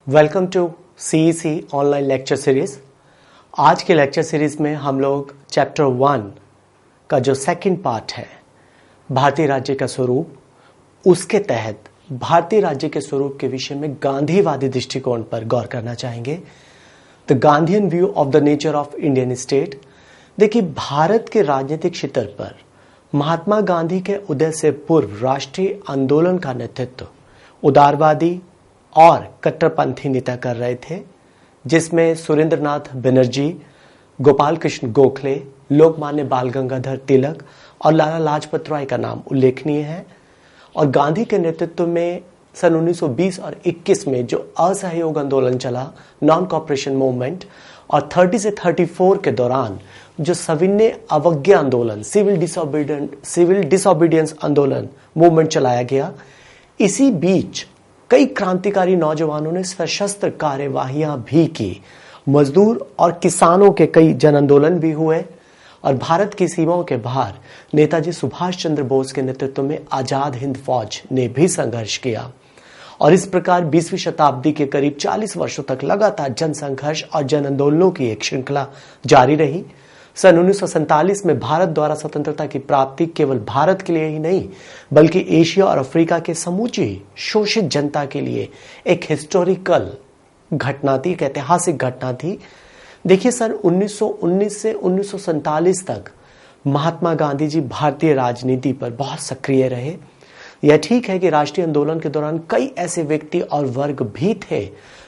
Welcome to CEC online lecture series. आज के lecture series में हम लोग चैप्टर 1 का जो सेकंड पार्ट है भारतीय राज्य का स्वरूप, उसके तहत भारतीय राज्य के स्वरूप के विषय में गांधीवादी दृष्टिकोण पर गौर करना चाहेंगे। The Gandhian view of the nature of Indian state. देखिए, भारत के राजनीतिक क्षेत्र पर महात्मा गांधी के उदय से पूर्व राष्ट्रीय आंदोलन का नेतृत्व उदारवादी और कट्टरपंथी नेता कर रहे थे, जिसमें सुरेंद्रनाथ बनर्जी, गोपाल कृष्ण गोखले, लोकमान्य बाल गंगाधर तिलक और लाला लाजपत राय का नाम उल्लेखनीय है। और गांधी के नेतृत्व में सन 1920 और 21 में जो असहयोग आंदोलन चला, नॉन कॉपरेशन मूवमेंट, और 30 से 34 के दौरान जो सविनय अवज्ञा आंदोलन, सिविल डिसोबीडियंस आंदोलन मूवमेंट चलाया गया, इसी बीच कई क्रांतिकारी नौजवानों ने सशस्त्र कार्यवाहियां भी की। मजदूर और किसानों के कई जन आंदोलन भी हुए और भारत की सीमाओं के बाहर नेताजी सुभाष चंद्र बोस के नेतृत्व में आजाद हिंद फौज ने भी संघर्ष किया। और इस प्रकार 20वीं शताब्दी के करीब 40 वर्षों तक लगातार जन संघर्ष और जन आंदोलनों की एक श्रृंखला जारी रही। सन 1947 में भारत द्वारा स्वतंत्रता की प्राप्ति केवल भारत के लिए ही नहीं, बल्कि एशिया और अफ्रीका के समूची शोषित जनता के लिए एक हिस्टोरिकल घटना थी, एक ऐतिहासिक घटना थी। देखिए, सन 1919 से 1947 तक महात्मा गांधी जी भारतीय राजनीति पर बहुत सक्रिय रहे। यह ठीक है कि राष्ट्रीय आंदोलन के दौरान कई ऐसे व्यक्ति और वर्ग भी थे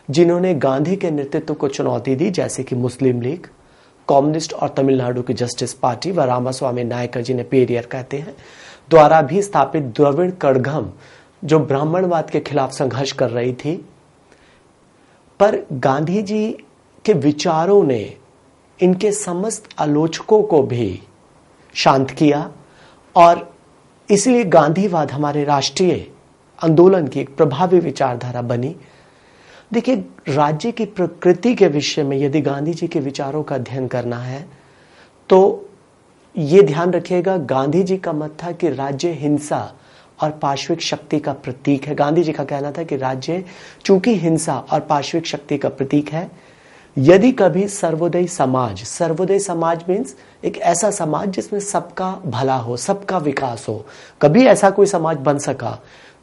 जिन्होंने गांधी के नेतृत्व को चुनौती दी, जैसे कि मुस्लिम लीग, कम्युनिस्ट और तमिलनाडु की जस्टिस पार्टी व रामास्वामी नायकर, जिन्हें पेरियर कहते हैं, द्वारा भी स्थापित द्रविड़ कड़घम, जो ब्राह्मणवाद के खिलाफ संघर्ष कर रही थी। पर गांधी जी के विचारों ने इनके समस्त आलोचकों को भी शांत किया और इसलिए गांधीवाद हमारे राष्ट्रीय आंदोलन की एक प्रभावी विचारधारा बनी। देखिए, राज्य की प्रकृति के विषय में यदि गांधी जी के विचारों का अध्ययन करना है तो ये ध्यान रखिएगा, गांधी जी का मत था कि राज्य हिंसा और पार्श्विक शक्ति का प्रतीक है। गांधी जी का कहना था कि राज्य चूंकि हिंसा और पार्श्विक शक्ति का प्रतीक है, यदि कभी सर्वोदय समाज मीन्स एक ऐसा समाज जिसमें सबका भला हो, सबका विकास हो, कभी ऐसा कोई समाज बन सका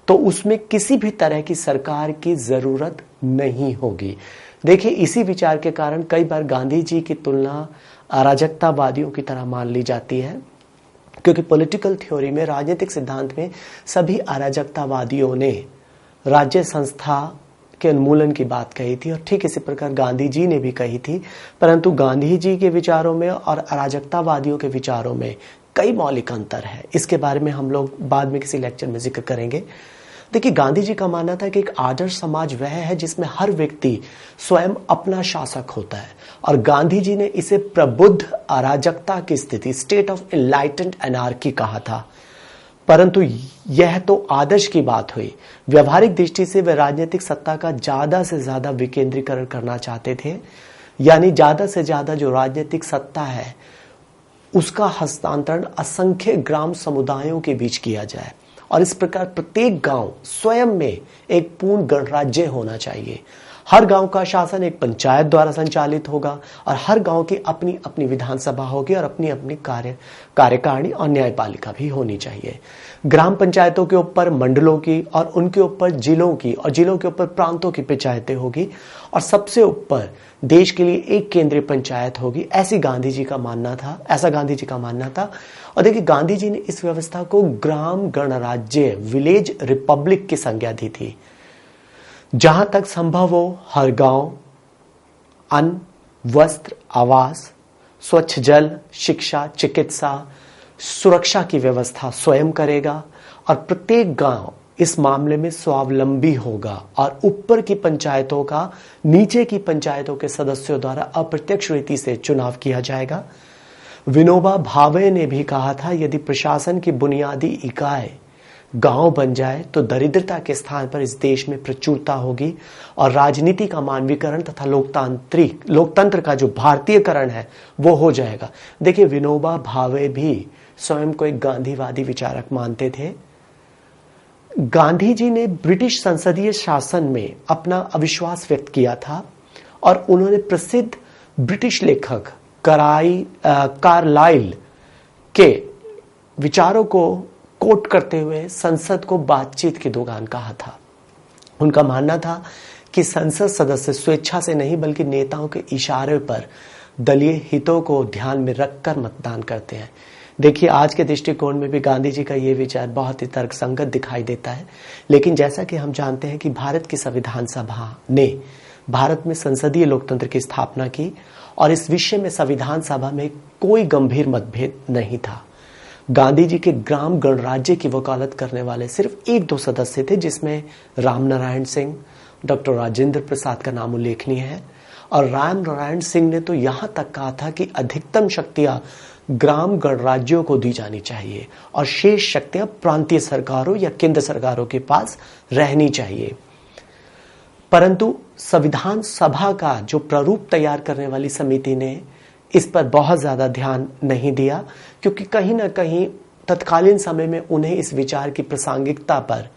तो उसमें किसी भी तरह की सरकार की जरूरत नहीं होगी। देखिए, इसी विचार के कारण कई बार गांधी जी की तुलना अराजकतावादियों की तरह मान ली जाती है, क्योंकि पॉलिटिकल थ्योरी में, राजनीतिक सिद्धांत में सभी अराजकतावादियों ने राज्य संस्था के उन्मूलन की बात कही थी और ठीक इसी प्रकार गांधी जी ने भी कही थी। परंतु गांधी जी के विचारों में और अराजकतावादियों के विचारों में कई मौलिक अंतर है। इसके बारे में हम लोग बाद में किसी लेक्चर में जिक्र करेंगे। देखिए, गांधी जी का मानना था कि एक आदर्श समाज वह है जिसमें हर व्यक्ति स्वयं अपना शासक होता है, और गांधी जी ने इसे प्रबुद्ध अराजकता की स्थिति, स्टेट ऑफ एनलाइटेंड एनार्की कहा था। परंतु यह तो आदर्श की बात हुई। व्यवहारिक दृष्टि से वे राजनीतिक सत्ता का ज्यादा से ज्यादा विकेंद्रीकरण करना चाहते थे, यानी ज्यादा से ज्यादा जो राजनीतिक सत्ता है उसका हस्तांतरण असंख्य ग्राम समुदायों के बीच किया जाए, और इस प्रकार प्रत्येक गांव स्वयं में एक पूर्ण गणराज्य होना चाहिए। हर गांव का शासन एक पंचायत द्वारा संचालित होगा और हर गांव की अपनी अपनी विधानसभा होगी और अपनी अपनी कार्यकारिणी और न्यायपालिका भी होनी चाहिए। ग्राम पंचायतों के ऊपर मंडलों की और उनके ऊपर जिलों की और जिलों के ऊपर प्रांतों की पंचायतें होगी और सबसे ऊपर देश के लिए एक केंद्रीय पंचायत होगी। ऐसा गांधी जी का मानना था। और देखिए, गांधी जी ने इस व्यवस्था को ग्राम गणराज्य, विलेज रिपब्लिक की संज्ञा दी थी। जहां तक संभव हो, हर गांव अन्न, वस्त्र, आवास, स्वच्छ जल, शिक्षा, चिकित्सा, सुरक्षा की व्यवस्था स्वयं करेगा और प्रत्येक गांव इस मामले में स्वावलंबी होगा और ऊपर की पंचायतों का नीचे की पंचायतों के सदस्यों द्वारा अप्रत्यक्ष रीति से चुनाव किया जाएगा। विनोबा भावे ने भी कहा था, यदि प्रशासन की बुनियादी इकाई गांव बन जाए तो दरिद्रता के स्थान पर इस देश में प्रचुरता होगी और राजनीति का मानवीकरण तथा लोकतंत्र का जो भारतीयकरण है वो हो जाएगा। देखिए, विनोबा भावे भी स्वयं को एक गांधीवादी विचारक मानते थे। गांधी जी ने ब्रिटिश संसदीय शासन में अपना अविश्वास व्यक्त किया था और उन्होंने प्रसिद्ध ब्रिटिश लेखक कार्लाइल के विचारों को कोट करते हुए संसद को बातचीत की दुकान कहा था। उनका मानना था कि संसद सदस्य स्वेच्छा से नहीं बल्कि नेताओं के इशारे पर दलीय हितों को ध्यान में रखकर मतदान करते हैं। देखिए, आज के दृष्टिकोण में भी गांधी जी का ये विचार बहुत ही तर्कसंगत दिखाई देता है, लेकिन जैसा कि हम जानते हैं कि भारत की संविधान सभा ने भारत में संसदीय लोकतंत्र की स्थापना की और इस विषय में संविधान सभा में कोई गंभीर मतभेद नहीं था। गांधी जी के ग्राम गणराज्य की वकालत करने वाले सिर्फ 1-2 सदस्य थे, जिसमें राम नारायण सिंह, डॉक्टर राजेंद्र प्रसाद का नाम उल्लेखनीय है। और राम नारायण सिंह ने तो यहां तक कहा था कि अधिकतम शक्तियां ग्राम गणराज्यों को दी जानी चाहिए और शेष शक्तियां प्रांतीय सरकारों या केंद्र सरकारों के पास रहनी चाहिए। परंतु संविधान सभा का जो प्रारूप तैयार करने वाली समिति ने इस पर बहुत ज्यादा ध्यान नहीं दिया, क्योंकि कहीं ना कहीं तत्कालीन समय में उन्हें इस विचार की प्रासंगिकता पर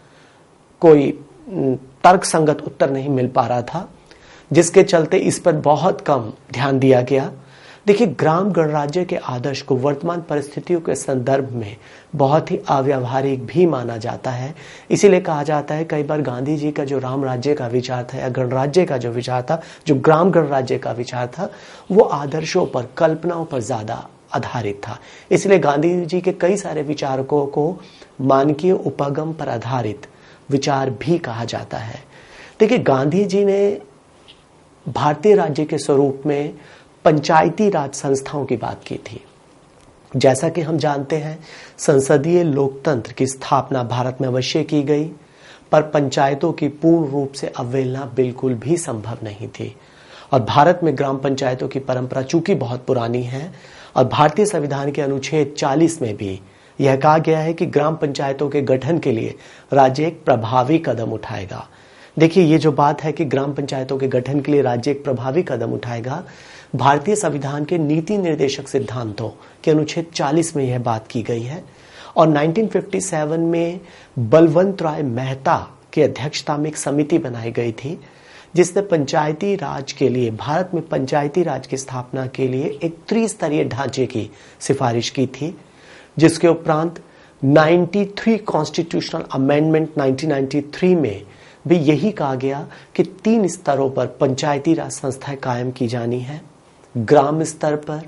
कोई तर्कसंगत उत्तर नहीं मिल पा रहा था, जिसके चलते इस पर बहुत कम ध्यान दिया गया। देखिए, ग्राम गणराज्य के आदर्श को वर्तमान परिस्थितियों के संदर्भ में बहुत ही अव्यावहारिक भी माना जाता है। इसीलिए कहा जाता है कई बार गांधी जी का जो राम राज्य का विचार था या गणराज्य का जो विचार था, जो ग्राम गणराज्य का विचार था, वो आदर्शों पर, कल्पनाओं पर ज्यादा आधारित था। इसलिए गांधी जी के कई सारे विचारकों को मानकीय उपगम पर आधारित विचार भी कहा जाता है। देखिए, गांधी जी ने भारतीय राज्य के स्वरूप में पंचायती राज संस्थाओं की बात की थी। जैसा कि हम जानते हैं, संसदीय लोकतंत्र की स्थापना भारत में अवश्य की गई, पर पंचायतों की पूर्ण रूप से अवहेलना बिल्कुल भी संभव नहीं थी। और भारत में ग्राम पंचायतों की परंपरा चूंकि बहुत पुरानी है और भारतीय संविधान के अनुच्छेद 40 में भी यह कहा गया है कि ग्राम पंचायतों के गठन के लिए राज्य एक प्रभावी कदम उठाएगा। देखिए, ये जो बात है कि ग्राम पंचायतों के गठन के लिए राज्य एक प्रभावी कदम उठाएगा, भारतीय संविधान के नीति निर्देशक सिद्धांतों के अनुच्छेद 40 में यह बात की गई है। और 1957 में बलवंत राय मेहता की अध्यक्षता में एक समिति बनाई गई थी, जिसने पंचायती राज के लिए, भारत में पंचायती राज की स्थापना के लिए एक त्रिस्तरीय ढांचे की सिफारिश की थी, जिसके उपरांत 93 कॉन्स्टिट्यूशनल अमेंडमेंट 1993 में भी यही कहा गया कि 3 स्तरों पर पंचायती राज संस्थाएं कायम की जानी है, ग्राम स्तर पर,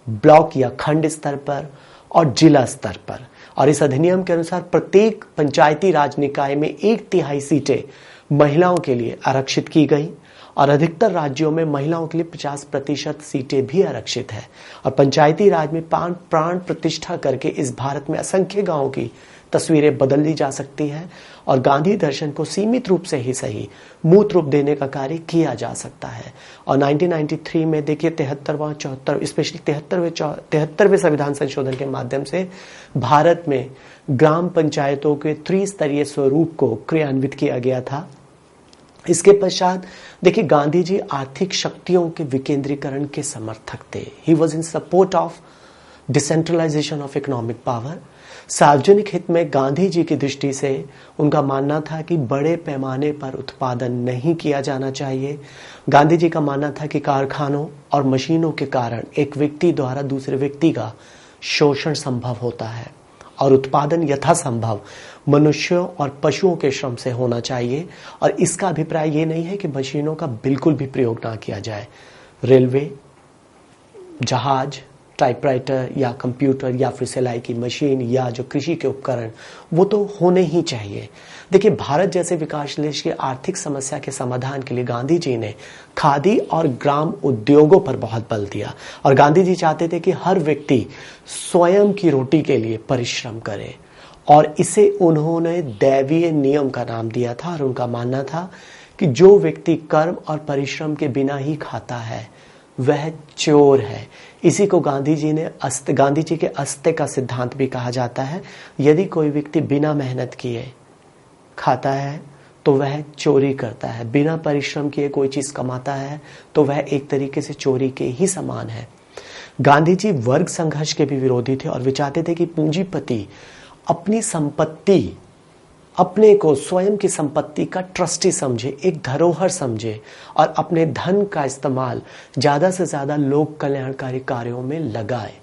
ब्लॉक या खंड स्तर पर और जिला स्तर पर। और इस अधिनियम के अनुसार प्रत्येक पंचायती राज निकाय में 1/3 सीटें महिलाओं के लिए आरक्षित की गई और अधिकतर राज्यों में महिलाओं के लिए 50% सीटें भी आरक्षित है। और पंचायती राज में प्राण प्रतिष्ठा करके इस भारत में असंख्य गांवों की तस्वीरें बदल दी जा सकती हैं और गांधी दर्शन को सीमित रूप से ही सही मूर्त रूप देने का कार्य किया जा सकता है। और 1993 में देखिए 73वें संविधान संशोधन के माध्यम से भारत में ग्राम पंचायतों के त्रिस्तरीय स्वरूप को क्रियान्वित किया गया था। इसके पश्चात देखिए, गांधी जी आर्थिक शक्तियों के विकेंद्रीकरण के समर्थक थे। He was in support of decentralisation of economic power. सार्वजनिक हित में गांधी जी की दृष्टि से उनका मानना था कि बड़े पैमाने पर उत्पादन नहीं किया जाना चाहिए। गांधी जी का मानना था कि कारखानों और मशीनों के कारण एक व्यक्ति द्वारा दूसरे व्यक्ति का शोषण संभव होता है और उत्पादन यथासंभव मनुष्यों और पशुओं के श्रम से होना चाहिए। और इसका अभिप्राय ये नहीं है कि मशीनों का बिल्कुल भी प्रयोग ना किया जाए। रेलवे, जहाज, टाइपराइटर या कंप्यूटर या फिर सिलाई की मशीन या जो कृषि के उपकरण, वो तो होने ही चाहिए। देखिए, भारत जैसे विकासशील देश की आर्थिक समस्या के समाधान के लिए गांधी जी ने खादी और ग्राम उद्योगों पर बहुत बल दिया और गांधी जी चाहते थे कि हर व्यक्ति स्वयं की रोटी के लिए परिश्रम करे और इसे उन्होंने दैवीय नियम का नाम दिया था। और उनका मानना था कि जो व्यक्ति कर्म और परिश्रम के बिना ही खाता है वह चोर है। इसी को गांधी जी के अस्ते का सिद्धांत भी कहा जाता है। यदि कोई व्यक्ति बिना मेहनत किए खाता है तो वह चोरी करता है, बिना परिश्रम किए कोई चीज कमाता है तो वह एक तरीके से चोरी के ही समान है। गांधी जी वर्ग संघर्ष के भी विरोधी थे और वे चाहते थे कि पूंजीपति अपनी संपत्ति अपने को स्वयं की संपत्ति का ट्रस्टी समझे, एक धरोहर समझे और अपने धन का इस्तेमाल ज्यादा से ज्यादा लोक कल्याणकारी कार्यों में लगाए।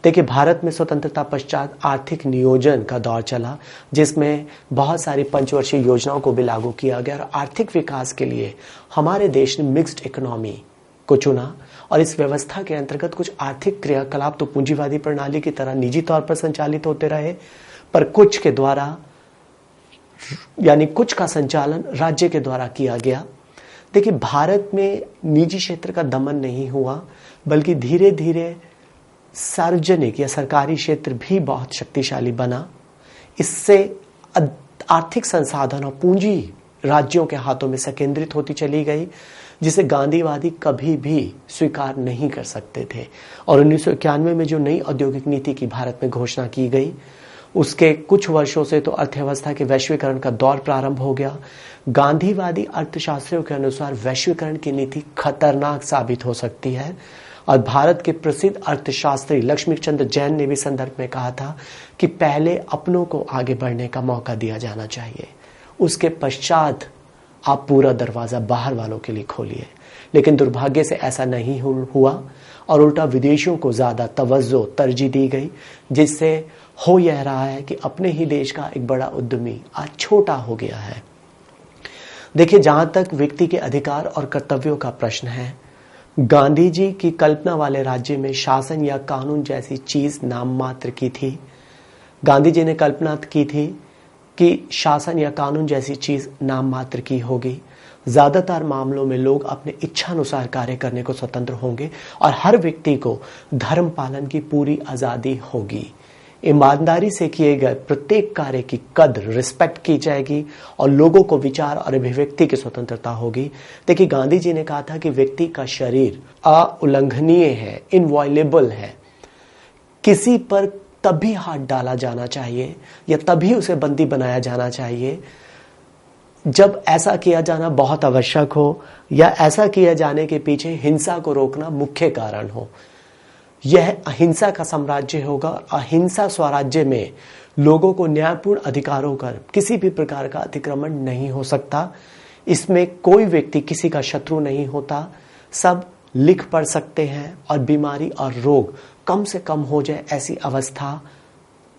देखिए, भारत में स्वतंत्रता पश्चात आर्थिक नियोजन का दौर चला, जिसमें बहुत सारी पंचवर्षीय योजनाओं को भी लागू किया गया और आर्थिक विकास के लिए हमारे देश ने मिक्स्ड इकोनॉमी को चुना। और इस व्यवस्था के अंतर्गत कुछ आर्थिक क्रियाकलाप तो पूंजीवादी प्रणाली की तरह निजी तौर पर संचालित होते रहे, पर कुछ के द्वारा यानी कुछ का संचालन राज्य के द्वारा किया गया। देखिए, भारत में निजी क्षेत्र का दमन नहीं हुआ, बल्कि धीरे धीरे सार्वजनिक या सरकारी क्षेत्र भी बहुत शक्तिशाली बना। इससे आर्थिक संसाधन और पूंजी राज्यों के हाथों में संकेंद्रित होती चली गई, जिसे गांधीवादी कभी भी स्वीकार नहीं कर सकते थे। और 1991 में जो नई औद्योगिक नीति की भारत में घोषणा की गई, उसके कुछ वर्षों से तो अर्थव्यवस्था के वैश्वीकरण का दौर प्रारंभ हो गया। गांधीवादी अर्थशास्त्रियों के अनुसार वैश्वीकरण की नीति खतरनाक साबित हो सकती है और भारत के प्रसिद्ध अर्थशास्त्री लक्ष्मीचंद्र जैन ने भी संदर्भ में कहा था कि पहले अपनों को आगे बढ़ने का मौका दिया जाना चाहिए, उसके पश्चात आप पूरा दरवाजा बाहर वालों के लिए खोलिए। लेकिन दुर्भाग्य से ऐसा नहीं हुआ और उल्टा विदेशियों को ज्यादा तवज्जो तरजीह दी गई, जिससे हो यह रहा है कि अपने ही देश का एक बड़ा उद्यमी आज छोटा हो गया है। देखिए, जहां तक व्यक्ति के अधिकार और कर्तव्यों का प्रश्न है, गांधी जी की कल्पना वाले राज्य में शासन या कानून जैसी चीज नाम मात्र की थी। गांधी जी ने कल्पना की थी कि शासन या कानून जैसी चीज नाम मात्र की होगी। ज्यादातर मामलों में लोग अपने इच्छानुसार कार्य करने को स्वतंत्र होंगे और हर व्यक्ति को धर्म पालन की पूरी आजादी होगी। ईमानदारी से किए गए प्रत्येक कार्य की कद्र, रिस्पेक्ट की जाएगी और लोगों को विचार और अभिव्यक्ति की स्वतंत्रता होगी। देखिए, गांधी जी ने कहा था कि व्यक्ति का शरीर अउल्लंघनीय है, इनवॉयलेबल है। किसी पर तभी हाथ डाला जाना चाहिए या तभी उसे बंदी बनाया जाना चाहिए जब ऐसा किया जाना बहुत आवश्यक हो या ऐसा किया जाने के पीछे हिंसा को रोकना मुख्य कारण हो। यह अहिंसा का साम्राज्य होगा। अहिंसा स्वराज्य में लोगों को न्यायपूर्ण अधिकारों का किसी भी प्रकार का अतिक्रमण नहीं हो सकता। इसमें कोई व्यक्ति किसी का शत्रु नहीं होता, सब लिख पढ़ सकते हैं और बीमारी और रोग कम से कम हो जाए ऐसी अवस्था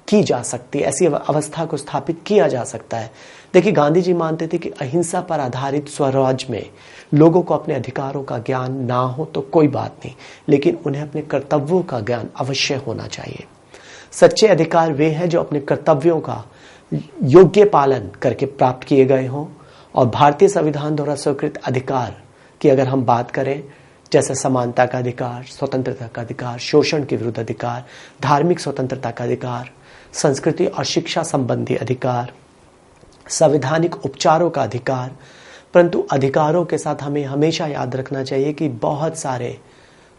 की जा सकती है, ऐसी अवस्था को स्थापित किया जा सकता है। देखिए, गांधी जी मानते थे कि अहिंसा पर आधारित स्वराज में लोगों को अपने अधिकारों का ज्ञान ना हो तो कोई बात नहीं, लेकिन उन्हें अपने कर्तव्यों का ज्ञान अवश्य होना चाहिए। सच्चे अधिकार वे हैं जो अपने कर्तव्यों का योग्य पालन करके प्राप्त किए गए हों। और भारतीय संविधान द्वारा स्वीकृत अधिकार की अगर हम बात करें, जैसे समानता का अधिकार, स्वतंत्रता का अधिकार, शोषण के विरुद्ध अधिकार, धार्मिक स्वतंत्रता का अधिकार, संस्कृति और शिक्षा संबंधी अधिकार, संवैधानिक उपचारों का अधिकार, परंतु अधिकारों के साथ हमें हमेशा याद रखना चाहिए कि बहुत सारे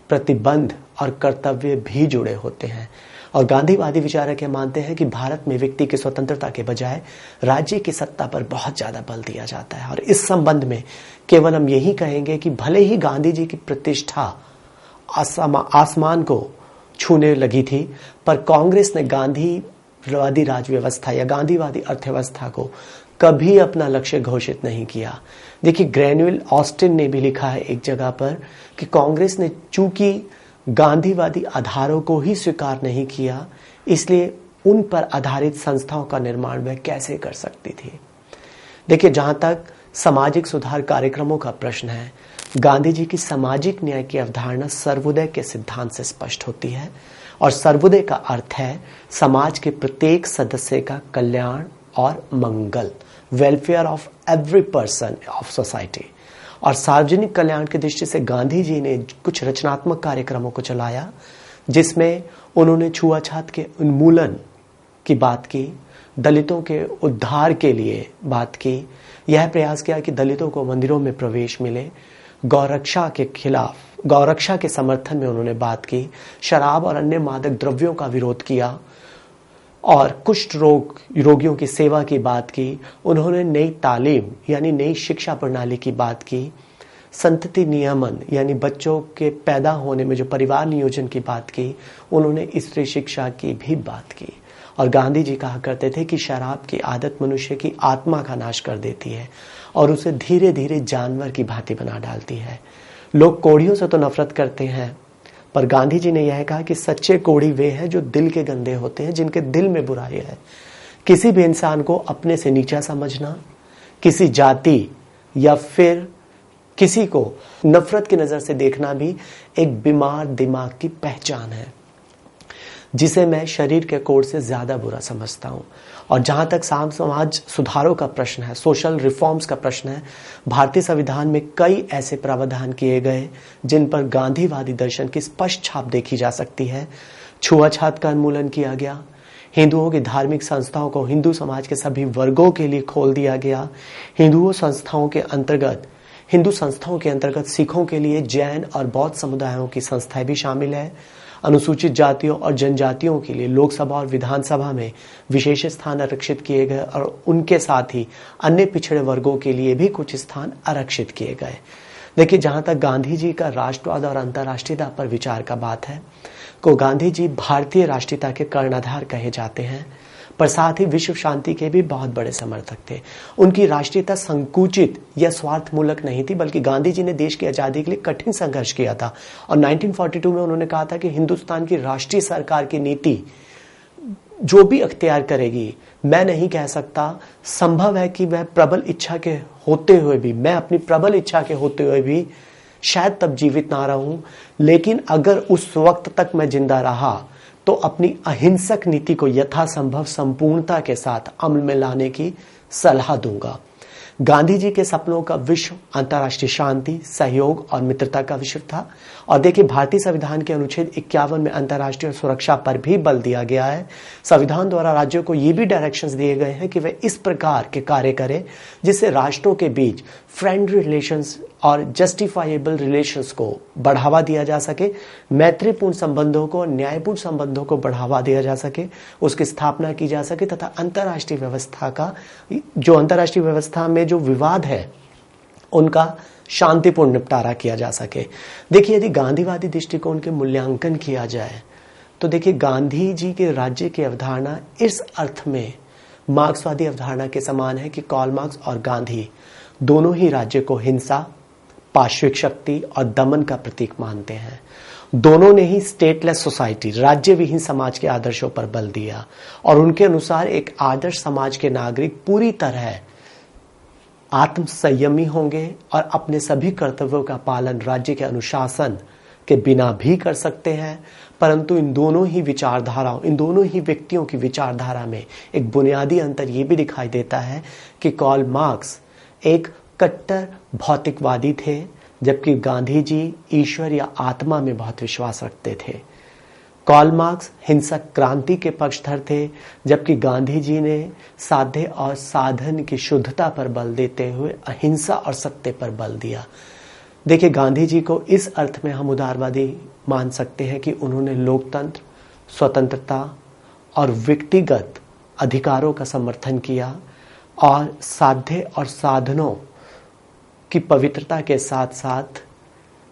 प्रतिबंध और कर्तव्य भी जुड़े होते हैं। और गांधीवादी विचारक ये मानते हैं कि भारत में व्यक्ति की स्वतंत्रता के बजाय राज्य की सत्ता पर बहुत ज्यादा बल दिया जाता है। और इस संबंध में केवल हम यही कहेंगे कि भले ही गांधी जी की प्रतिष्ठा आसमान को छूने लगी थी, पर कांग्रेस ने गांधीवादी राज व्यवस्था या गांधीवादी अर्थव्यवस्था को कभी अपना लक्ष्य घोषित नहीं किया। देखिए, ग्रैन्युअल ऑस्टिन ने भी लिखा है एक जगह पर कि कांग्रेस ने चूंकि गांधीवादी आधारों को ही स्वीकार नहीं किया, इसलिए उन पर आधारित संस्थाओं का निर्माण वह कैसे कर सकती थी। देखिए, जहां तक सामाजिक सुधार कार्यक्रमों का प्रश्न है, गांधी जी की सामाजिक न्याय की अवधारणा सर्वोदय के सिद्धांत से स्पष्ट होती है। और सर्वोदय का अर्थ है समाज के प्रत्येक सदस्य का कल्याण और मंगल, welfare of every person of society. और सार्वजनिक कल्याण की दृष्टि से गांधी जी ने कुछ रचनात्मक कार्यक्रमों को चलाया, जिसमें उन्होंने छुआछूत के उन्मूलन की बात की, दलितों के उद्धार के लिए बात की, यह प्रयास किया कि दलितों को मंदिरों में प्रवेश मिले, गौरक्षा के खिलाफ, गौरक्षा के समर्थन में उन्होंने बात की, शराब और अन्य मादक द्रव्यों का विरोध किया और कुष्ठ रोगियों की सेवा की बात की। उन्होंने नई तालीम यानी नई शिक्षा प्रणाली की बात की, संतति नियमन यानी बच्चों के पैदा होने में जो परिवार नियोजन की बात की, उन्होंने स्त्री शिक्षा की भी बात की। और गांधी जी कहा करते थे कि शराब की आदत मनुष्य की आत्मा का नाश कर देती है और उसे धीरे धीरे जानवर की भांति बना डालती है। लोग कोढ़ियों से तो नफरत करते हैं, पर गांधी जी ने यह कहा कि सच्चे कोढ़ी वे हैं जो दिल के गंदे होते हैं, जिनके दिल में बुराई है। किसी भी इंसान को अपने से नीचा समझना, किसी जाति या फिर किसी को नफरत की नजर से देखना भी एक बीमार दिमाग की पहचान है, जिसे मैं शरीर के कोड से ज्यादा बुरा समझता हूं। और जहां तक समाज सुधारों का प्रश्न है, सोशल रिफॉर्म्स का प्रश्न है, भारतीय संविधान में कई ऐसे प्रावधान किए गए जिन पर गांधीवादी दर्शन की स्पष्ट छाप देखी जा सकती है। छुआछूत का उन्मूलन किया गया, हिंदुओं की धार्मिक संस्थाओं को हिंदू समाज के सभी वर्गों के लिए खोल दिया गया, हिंदू संस्थाओं के अंतर्गत सिखों के लिए जैन और बौद्ध समुदायों की संस्थाएं भी शामिल है। अनुसूचित जातियों और जनजातियों के लिए लोकसभा और विधानसभा में विशेष स्थान आरक्षित किए गए और उनके साथ ही अन्य पिछड़े वर्गों के लिए भी कुछ स्थान आरक्षित किए गए। देखिए, जहां तक गांधी जी का राष्ट्रवाद और अंतर्राष्ट्रीयता पर विचार का बात है, को गांधी जी भारतीय राष्ट्रीयता के कर्णधार कहे जाते हैं, पर साथ ही विश्व शांति के भी बहुत बड़े समर्थक थे। उनकी राष्ट्रीयता संकुचित या स्वार्थमूलक नहीं थी, बल्कि गांधी जी ने देश की आजादी के लिए कठिन संघर्ष किया था और 1942 में उन्होंने कहा था कि हिंदुस्तान की राष्ट्रीय सरकार की नीति जो भी अख्तियार करेगी, मैं नहीं कह सकता, संभव है कि मैं अपनी प्रबल इच्छा के होते हुए भी शायद तब जीवित ना रहूं, लेकिन अगर उस वक्त तक मैं जिंदा रहा तो अपनी अहिंसक नीति को यथासंभव संपूर्णता के साथ अमल में लाने की सलाह दूंगा। गांधी जी के सपनों का विश्व अंतर्राष्ट्रीय शांति, सहयोग और मित्रता का विश्व था। और देखिए, भारतीय संविधान के अनुच्छेद 51 में अंतर्राष्ट्रीय सुरक्षा पर भी बल दिया गया है। संविधान द्वारा राज्यों को ये भी डायरेक्शंस दिए गए हैं कि वे इस प्रकार के कार्य करें जिससे राष्ट्रों के बीच फ्रेंडली रिलेशंस और जस्टिफाइबल रिलेशंस को बढ़ावा दिया जा सके, मैत्रीपूर्ण संबंधों को, न्यायपूर्ण संबंधों को बढ़ावा दिया जा सके, उसकी स्थापना की जा सके तथा अंतर्राष्ट्रीय व्यवस्था में जो विवाद है उनका शांतिपूर्ण निपटारा किया जा सके। देखिए, यदि गांधीवादी दृष्टिकोण के मूल्यांकन किया जाए तो देखिए, गांधी जी के राज्य की अवधारणा इस अर्थ में मार्क्सवादी अवधारणा के समान है कि कार्ल मार्क्स और गांधी दोनों ही राज्य को हिंसा, पार्श्विक शक्ति और दमन का प्रतीक मानते हैं। दोनों ने ही स्टेटलेस सोसाइटी, राज्य विहीन समाज के आदर्शों पर बल दिया और उनके अनुसार एक आदर्श समाज के नागरिक पूरी तरह आत्म संयमी होंगे और अपने सभी कर्तव्यों का पालन राज्य के अनुशासन के बिना भी कर सकते हैं। परंतु इन दोनों ही व्यक्तियों की विचारधारा में एक बुनियादी अंतर यह भी दिखाई देता है कि कार्ल मार्क्स एक कट्टर भौतिकवादी थे, जबकि गांधी जी ईश्वर या आत्मा में बहुत विश्वास रखते थे। कार्ल मार्क्स हिंसक क्रांति के पक्षधर थे, जबकि गांधी जी ने साध्य और साधन की शुद्धता पर बल देते हुए अहिंसा और सत्य पर बल दिया। देखिए, गांधी जी को इस अर्थ में हम उदारवादी मान सकते हैं कि उन्होंने लोकतंत्र, स्वतंत्रता और व्यक्तिगत अधिकारों का समर्थन किया और साध्य और साधनों की पवित्रता के साथ साथ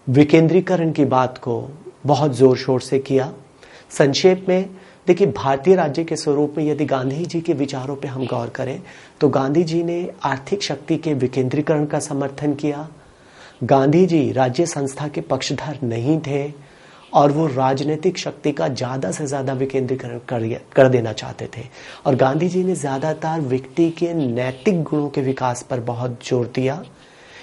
विकेंद्रीकरण की बात को बहुत जोर शोर से किया। संक्षेप में देखिए, भारतीय राज्य के स्वरूप में यदि गांधी जी के विचारों पे हम गौर करें तो गांधी जी ने आर्थिक शक्ति के विकेंद्रीकरण का समर्थन किया। गांधी जी राज्य संस्था के पक्षधर नहीं थे और वो राजनीतिक शक्ति का ज्यादा से ज्यादा विकेंद्रीकरण कर देना चाहते थे और गांधी जी ने ज्यादातर व्यक्ति के नैतिक गुणों के विकास पर बहुत जोर दिया।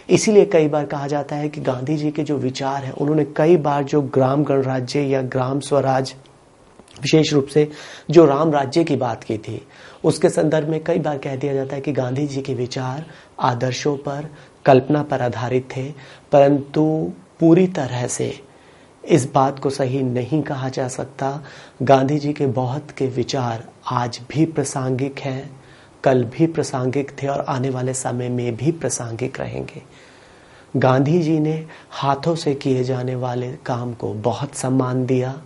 इसीलिए कई बार कहा जाता है कि गांधी जी के जो विचार हैं, उन्होंने कई बार जो ग्राम गणराज्य या ग्राम स्वराज, विशेष रूप से जो राम राज्य की बात की थी, उसके संदर्भ में कई बार कह दिया जाता है कि गांधी जी के विचार आदर्शों पर, कल्पना पर आधारित थे, परंतु पूरी तरह से इस बात को सही नहीं कहा जा सकता। गांधी जी के बहुत के विचार आज भी प्रासंगिक हैं, कल भी प्रासंगिक थे और आने वाले समय में भी प्रासंगिक रहेंगे। गांधी जी ने हाथों से किए जाने वाले काम को बहुत सम्मान दिया